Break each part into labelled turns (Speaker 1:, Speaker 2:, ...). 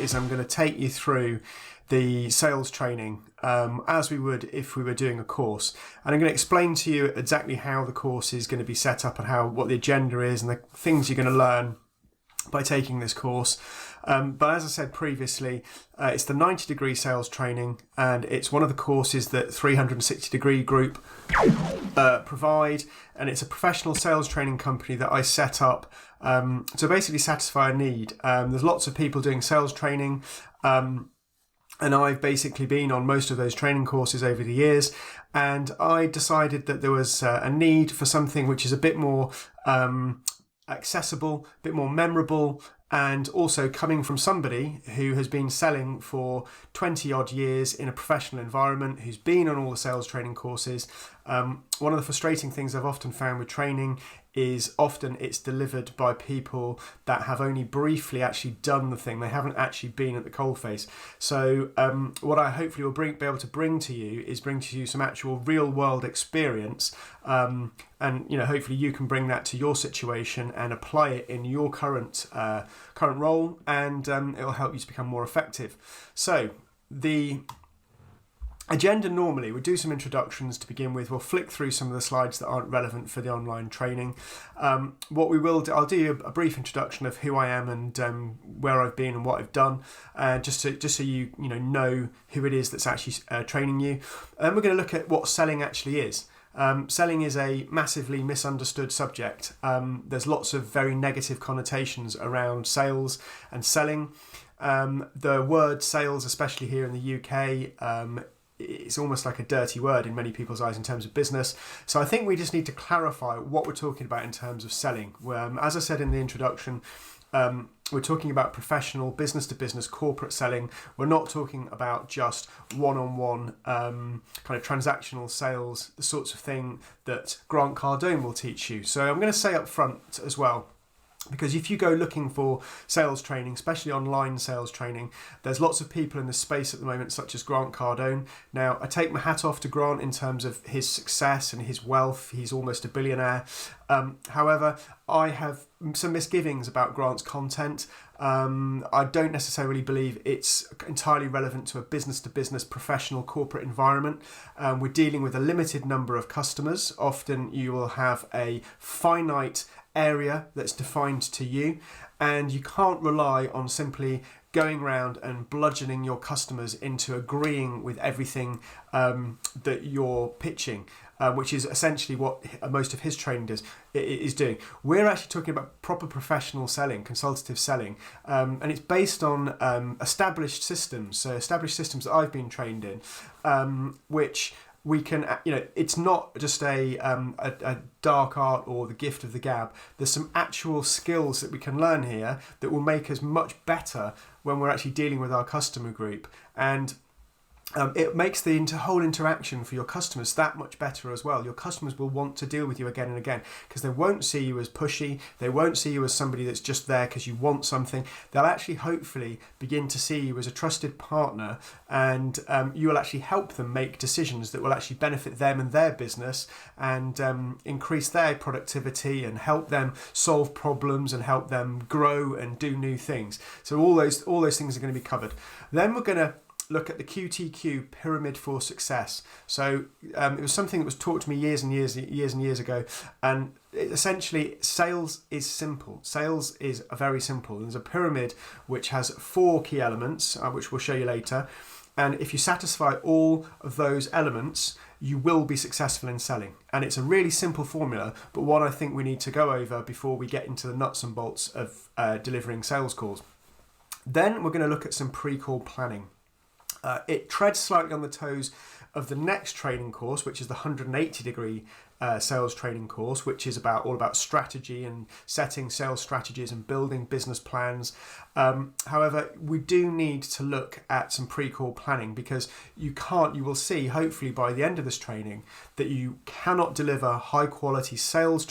Speaker 1: is I'm going to take you through the sales training as we would if we were doing a course. And I'm going to explain to you exactly how the course is going to be set up and what the agenda is and the things you're going to learn by taking this course. But as I said previously, it's the 90 degree sales training, and it's one of the courses that 360 Degree Group provide, and it's a professional sales training company that I set up to basically satisfy a need. There's lots of people doing sales training, and I've basically been on most of those training courses over the years, and I decided that there was a need for something which is a bit more accessible, a bit more memorable, and also coming from somebody who has been selling for 20 odd years in a professional environment, who's been on all the sales training courses. One of the frustrating things I've often found with training is often it's delivered by people that have only briefly actually done the thing. They haven't actually been at the coalface. So what I hopefully will be able to bring to you is some actual real world experience, and hopefully you can bring that to your situation and apply it in your current role, and it'll help you to become more effective. So the agenda, normally we do some introductions to begin with. We'll flick through some of the slides that aren't relevant for the online training. What we will do, I'll do a brief introduction of who I am and where I've been and what I've done, just so you know who it is that's actually training you. And we're going to look at what selling actually is. Selling is a massively misunderstood subject. There's lots of very negative connotations around sales and selling. The word sales, especially here in the UK, it's almost like a dirty word in many people's eyes in terms of business. So I think we just need to clarify what we're talking about in terms of selling. As I said in the introduction, we're talking about professional, business-to-business, corporate selling. We're not talking about just one-on-one kind of transactional sales, the sorts of thing that Grant Cardone will teach you. So I'm going to say up front as well, because if you go looking for sales training, especially online sales training, there's lots of people in this space at the moment, such as Grant Cardone. Now, I take my hat off to Grant in terms of his success and his wealth. He's almost a billionaire. However, I have some misgivings about Grant's content. I don't necessarily believe it's entirely relevant to a business-to-business professional corporate environment. We're dealing with a limited number of customers. Often you will have a finite area that's defined to you, and you can't rely on simply going around and bludgeoning your customers into agreeing with everything that you're pitching, which is essentially what most of his training is doing. We're actually talking about proper professional selling, consultative selling, and it's based on established systems. So established systems that I've been trained in, which we can, it's not just a dark art or the gift of the gab. There's some actual skills that we can learn here that will make us much better when we're actually dealing with our customer group. And it makes the whole interaction for your customers that much better as well. Your customers will want to deal with you again and again because they won't see you as pushy. They won't see you as somebody that's just there because you want something. They'll actually hopefully begin to see you as a trusted partner, and you will actually help them make decisions that will actually benefit them and their business, and increase their productivity and help them solve problems and help them grow and do new things. So all those things are going to be covered. Then we're going to look at the QTQ pyramid for success. So it was something that was taught to me years and years ago, and essentially sales is simple. Sales is very simple. There's a pyramid which has 4 key elements, which we'll show you later, and if you satisfy all of those elements, you will be successful in selling. And it's a really simple formula, but one I think we need to go over before we get into the nuts and bolts of delivering sales calls. Then we're going to look at some pre-call planning. It treads slightly on the toes of the next training course, which is the 180 degree sales training course, which is all about strategy and setting sales strategies and building business plans. However, we do need to look at some pre-call planning, because you will see hopefully by the end of this training that you cannot deliver high quality sales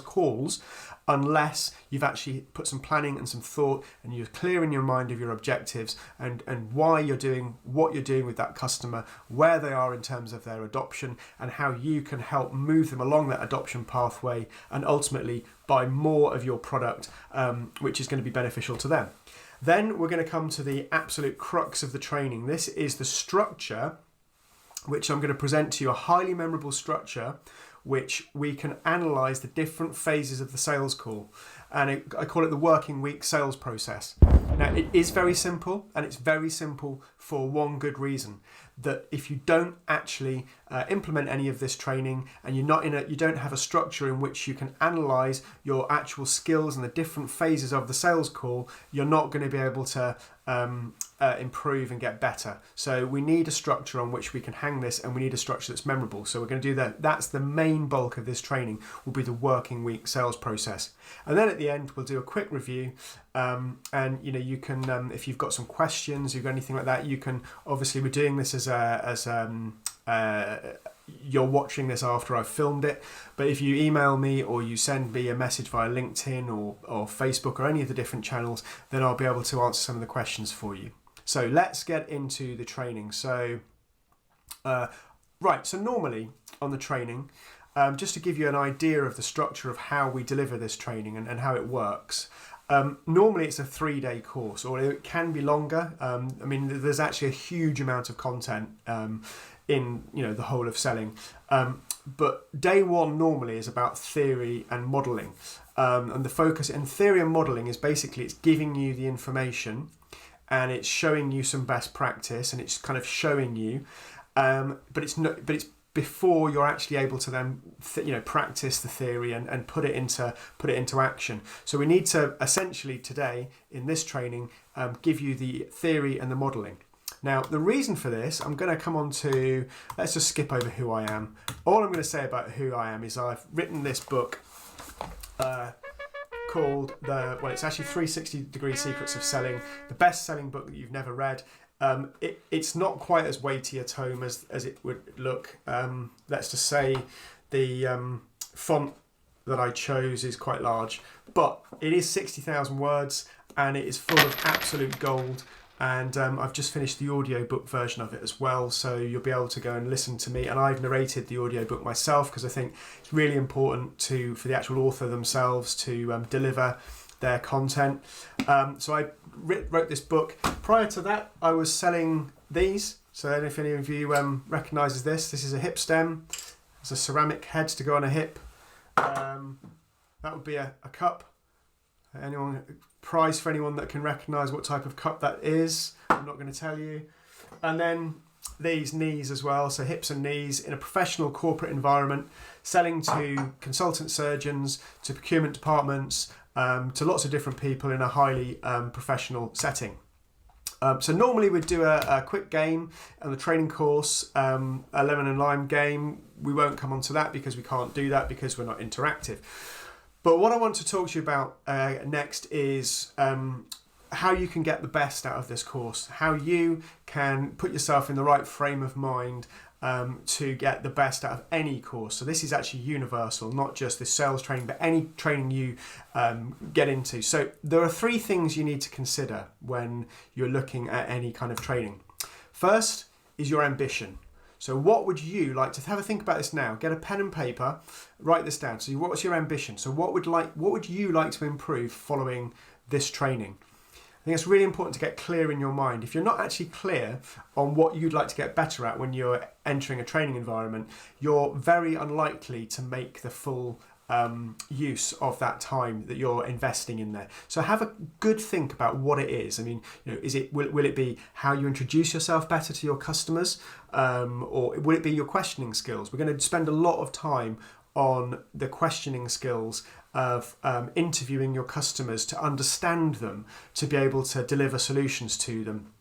Speaker 1: calls unless you've actually put some planning and some thought, and you're clear in your mind of your objectives and why you're doing what you're doing with that customer, where they are in terms of their adoption, and how you can help move them along that adoption pathway and ultimately buy more of your product, which is going to be beneficial to them. Then we're going to come to the absolute crux of the training. This is the structure, which I'm going to present to you, a highly memorable structure, which we can analyse the different phases of the sales call. And I call it the working week sales process. Now, it is very simple, and it's very simple for one good reason. That if you don't actually implement any of this training, and you don't have a structure in which you can analyse your actual skills and the different phases of the sales call, you're not going to be able to improve and get better. So we need a structure on which we can hang this, and we need a structure that's memorable. So we're going to do that. That's the main bulk of this training, will be the working week sales process. And then at the end, we'll do a quick review. And you can, if you've got some questions, you've got anything like that, you can, obviously we're doing this as you're watching this after I've filmed it, but if you email me or you send me a message via LinkedIn or Facebook or any of the different channels, then I'll be able to answer some of the questions for you. So let's get into the training. So so normally on the training, just to give you an idea of the structure of how we deliver this training and how it works. Normally it's a 3-day course, or it can be longer. There's actually a huge amount of content in the whole of selling. But day one normally is about theory and modelling. And the focus in theory and modelling is basically it's giving you the information and it's showing you some best practice, and it's kind of showing you, but it's before you're actually able to then practice the theory and put it into action. So we need to essentially today in this training give you the theory and the modelling. Now the reason for this, I'm going to come on to, let's just skip over who I am. All I'm going to say about who I am is I've written this book called it's actually 360 Degree Secrets of Selling, the best selling book that you've never read. It's not quite as weighty a tome as it would look. Let's just say the font that I chose is quite large, but it is 60,000 words and it is full of absolute gold. And I've just finished the audiobook version of it as well, so you'll be able to go and listen to me. And I've narrated the audiobook myself because I think it's really important for the actual author themselves to deliver their content. So I wrote this book. Prior to that, I was selling these. So I don't know if any of you recognises this. This is a hip stem. It's a ceramic head to go on a hip. That would be a cup. Prize for anyone that can recognise what type of cup that is. I'm not going to tell you. And then these knees as well, so hips and knees in a professional corporate environment, selling to consultant surgeons, to procurement departments, to lots of different people in a highly professional setting. So normally we'd do a quick game on the training course, a lemon and lime game. We won't come on to that because we can't do that because we're not interactive. But what I want to talk to you about next is how you can get the best out of this course, how you can put yourself in the right frame of mind to get the best out of any course. So this is actually universal, not just this sales training, but any training you get into. So there are 3 things you need to consider when you're looking at any kind of training. First is your ambition. So what would you like to have a think about this now? Get a pen and paper, write this down. So what's your ambition? So what would you like to improve following this training? I think it's really important to get clear in your mind. If you're not actually clear on what you'd like to get better at when you're entering a training environment, you're very unlikely to make the full use of that time that you're investing in there. So have a good think about what it is. I mean, will it be how you introduce yourself better to your customers, or will it be your questioning skills? We're going to spend a lot of time on the questioning skills of interviewing your customers to understand them, to be able to deliver solutions to them.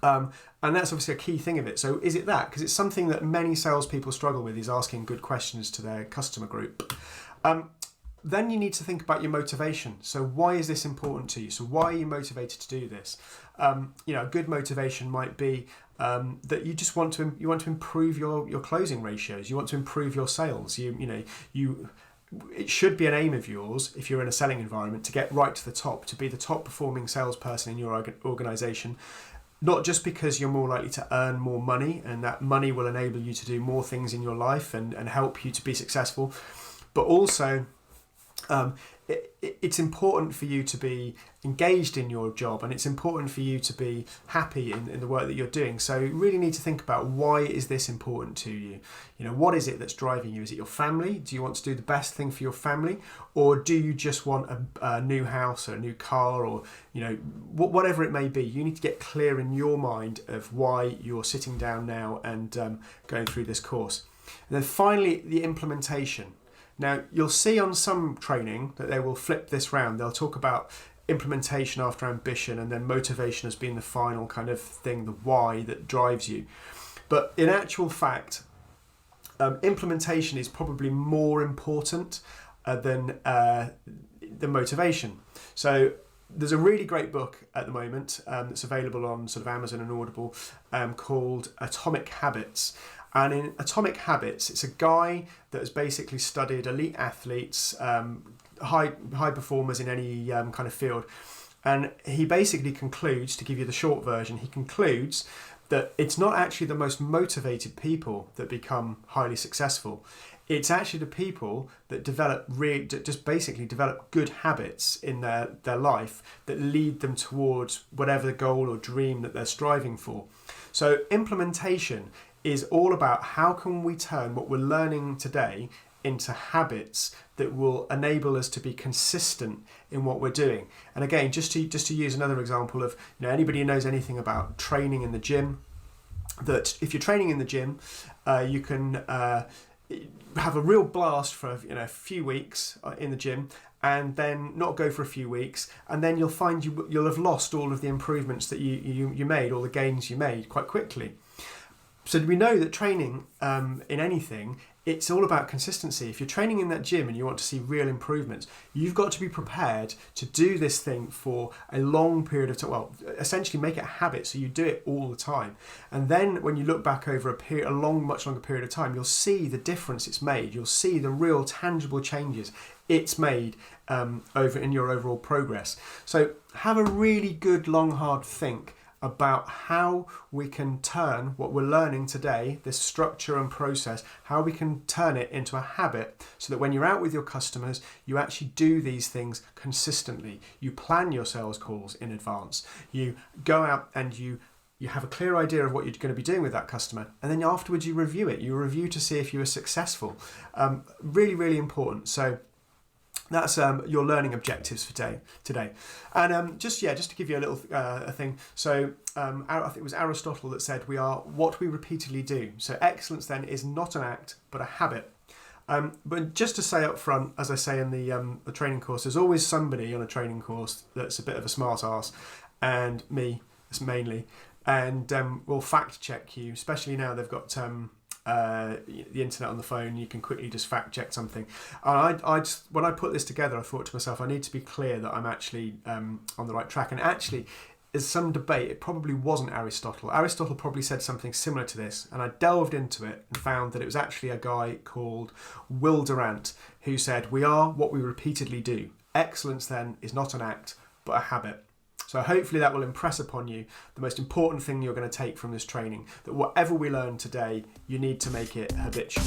Speaker 1: And that's obviously a key thing of it. So is it that? Because it's something that many salespeople struggle with, is asking good questions to their customer group. Then you need to think about your motivation. So why is this important to you? So why are you motivated to do this? A good motivation might be that you just want to improve your closing ratios. You want to improve your sales. It should be an aim of yours, if you're in a selling environment, to get right to the top, to be the top performing salesperson in your organisation. Not just because you're more likely to earn more money, and that money will enable you to do more things in your life and help you to be successful, but also it's important for you to be engaged in your job, and it's important for you to be happy in the work that you're doing. So you really need to think about, why is this important to you? What is it that's driving you? Is it your family? Do you want to do the best thing for your family? Or do you just want a new house or a new car, or whatever it may be? You need to get clear in your mind of why you're sitting down now and going through this course. And then finally, the implementation. Now, you'll see on some training that they will flip this round. They'll talk about implementation after ambition, and then motivation as being the final kind of thing, the why that drives you. But in actual fact, implementation is probably more important than motivation. So there's a really great book at the moment that's available on sort of Amazon and Audible called Atomic Habits. And in Atomic Habits, it's a guy that has basically studied elite athletes, high performers in any kind of field. And he basically concludes, to give you the short version, he concludes that it's not actually the most motivated people that become highly successful. It's actually the people that develop good habits in their life that lead them towards whatever goal or dream that they're striving for. So implementation is all about, how can we turn what we're learning today into habits that will enable us to be consistent in what we're doing. And again, just to use another example of, anybody who knows anything about training in the gym, that if you're training in the gym, you can have a real blast for a few weeks in the gym, and then not go for a few weeks, and then you'll find you'll have lost all of the improvements that you made, all the gains you made quite quickly. So we know that training in anything, it's all about consistency. If you're training in that gym and you want to see real improvements, you've got to be prepared to do this thing for a long period of time. Well, essentially make it a habit, so you do it all the time. And then when you look back over much longer period of time, you'll see the difference it's made. You'll see the real tangible changes it's made over in your overall progress. So have a really good, long, hard think about how we can turn what we're learning today, this structure and process, how we can turn it into a habit, so that when you're out with your customers, you actually do these things consistently. You plan your sales calls in advance. You go out and you have a clear idea of what you're going to be doing with that customer, and then afterwards you review it. You review to see if you were successful. Really, really important. So that's your learning objectives for today. And just to give you a little thing. So I think it was Aristotle that said, we are what we repeatedly do. So excellence then is not an act, but a habit. But just to say up front, as I say in the training course, there's always somebody on a training course that's a bit of a smart ass, and me, that's mainly, and will fact check you, especially now they've got the internet on the phone. You can quickly just fact check something. And when I put this together, I thought to myself, I need to be clear that I'm actually on the right track. And actually, there's some debate. It probably wasn't Aristotle. Aristotle probably said something similar to this, and I delved into it and found that it was actually a guy called Will Durant who said, we are what we repeatedly do. Excellence then is not an act, but a habit. So hopefully that will impress upon you the most important thing you're going to take from this training, that whatever we learn today, you need to make it habitual.